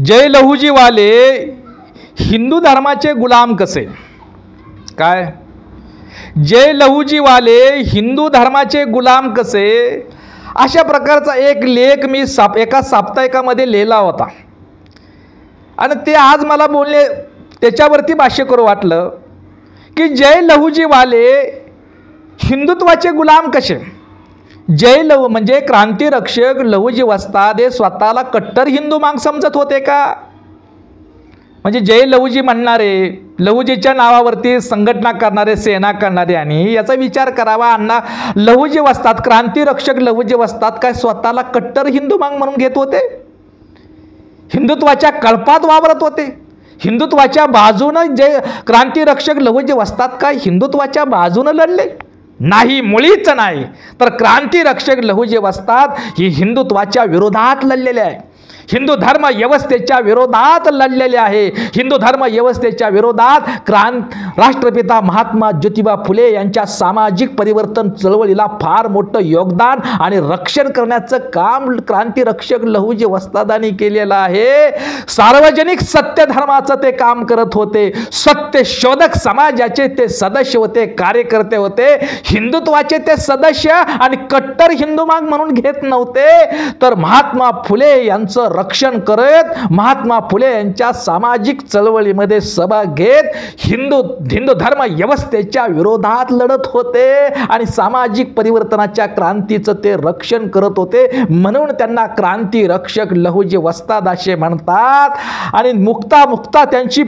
जय लहुजीवाले हिंदू धर्माचे गुलाम कसे? काय? जय लहुजीवाले हिंदू धर्माचे गुलाम कसे, अशा प्रकारचा एक लेख मी एका साप्ताहिकामध्ये लिहिला होता आणि ते आज मला बोलले त्याच्यावरती भाष्य करू वाटलं की जय लहुजीवाले हिंदुत्वाचे गुलाम कसे. जय लहू म्हणजे क्रांतिरक्षक लहुजी वस्ताद हे स्वतःला कट्टर हिंदू माग समजत होते का? म्हणजे जय लहुजी म्हणणारे, लहुजीच्या नावावरती संघटना करणारे, सेना करणारे आणि याचा विचार करावा, अण्णा लहुजी वस्ताद, क्रांतिरक्षक लहुजी वस्ताद काय स्वतःला कट्टर हिंदू माग म्हणून घेत होते? हिंदुत्वाच्या कळपात वावरत होते? हिंदुत्वाच्या बाजूनं जे क्रांतिरक्षक लहुजी वस्ताद काय हिंदुत्वाच्या बाजूनं लढले? नाही, मुळीच नाही. तर क्रांतिरक्षक लहुजी वस्ताद ही हिंदुत्वाच्या विरोधात लढलेले आहे, हिंदू धर्म व्यवस्थेच्या विरोधात लढलेले आहे. हिंदू धर्म व्यवस्थेच्या विरोधात राष्ट्रपिता महात्मा ज्योतिबा फुले यांच्या सामाजिक परिवर्तन चळवळीला फार मोठं योगदान आणि रक्षण करण्याचं काम क्रांतिरक्षक लहुजी वस्तादांनी केलेलं आहे. सार्वजनिक सत्य धर्माचं ते काम करत होते. सत्य शोधक समाजाचे ते सदस्य होते, कार्यकर्ते होते. हिंदुत्वाचे ते सदस्य आणि कट्टर हिंदू माग म्हणून घेत नव्हते, तर महात्मा फुले यांचं रक्षण करत, महात्मा फुले यांच्या सामाजिक चळवळीमध्ये सहभाग घेत हिंदू धर्म व्यवस्थेच्या विरोधात लढत होते आणि सामाजिक परिवर्तनाच्या क्रांतीचं ते रक्षण करत होते. म्हणून त्यांना क्रांती रक्षक लहुजी वस्ताद असे म्हणतात. आणि मुक्ता त्यांची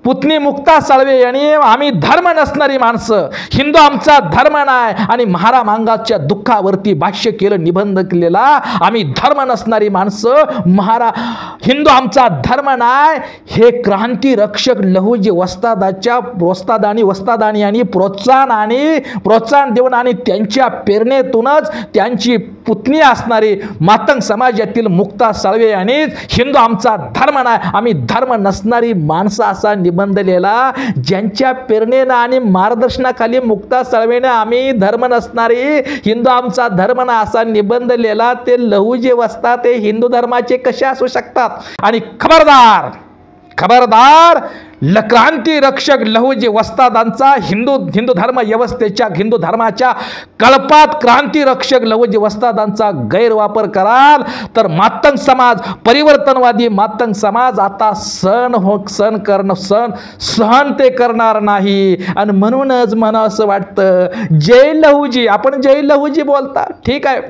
पुतणी मुक्ता साळवे यांनी आम्ही धर्म नसणारी माणसं, हिंदू आमचा धर्म नाही, आणि महारा मांगाच्या दुःखावरती भाष्य केलं, निबंध केलेला, आम्ही धर्म नसणारी माणसं, हिंदू आमचा धर्म नाही. हे क्रांती रक्षक लहुजी वस्तादानी आणि प्रोत्साहन देऊन आणि त्यांच्या प्रेरणेतूनच त्यांची पुतणी असणारी मातंग समाजातील मुक्ता साळवे यांनी हिंदू आमचा धर्म नाही, आम्ही धर्म नसणारी माणसं असा निबंध लिहिला. ज्यांच्या प्रेरणेनं आणि मार्गदर्शनाखाली मुक्ता साळवेने आम्ही धर्म नसणारी, हिंदू आमचा धर्म नाही असा निबंध लिहिला, ते लहुजी वस्ताद ते हिंदू धर्माचे कसे असू शकतात? आणि खबरदार क्रांती रक्षक लहुजी वस्तादांचा हिंदू धर्म व्यवस्थेच्या, हिंदू धर्माच्या कळपात क्रांती रक्षक लहुजी वस्तादांचा गैरवापर कराल तर मातंग समाज, परिवर्तनवादी मातंग समाज आता सहन ते करणार नाही. आणि म्हणूनच मला असं वाटतं जय लहुजी, आपण जय लहुजी बोलता ठीक आहे,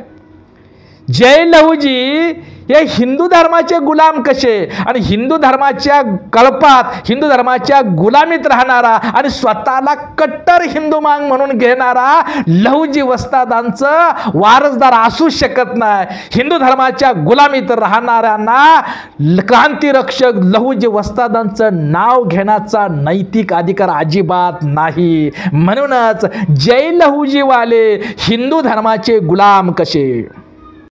जय लहुजी हे हिंदू धर्माचे गुलाम कसे? आणि हिंदू धर्माच्या कळपात, हिंदू धर्माच्या गुलामीत राहणारा आणि स्वतःला कट्टर हिंदू माग म्हणून घेणारा लहुजी वस्तादांचं वारसदार असू शकत नाही. हिंदू धर्माच्या गुलामीत राहणाऱ्यांना क्रांतिरक्षक लहुजी वस्तादांचं नाव घेण्याचा नैतिक अधिकार अजिबात नाही. म्हणूनच जय लहुजीवाले हिंदू धर्माचे गुलाम कसे.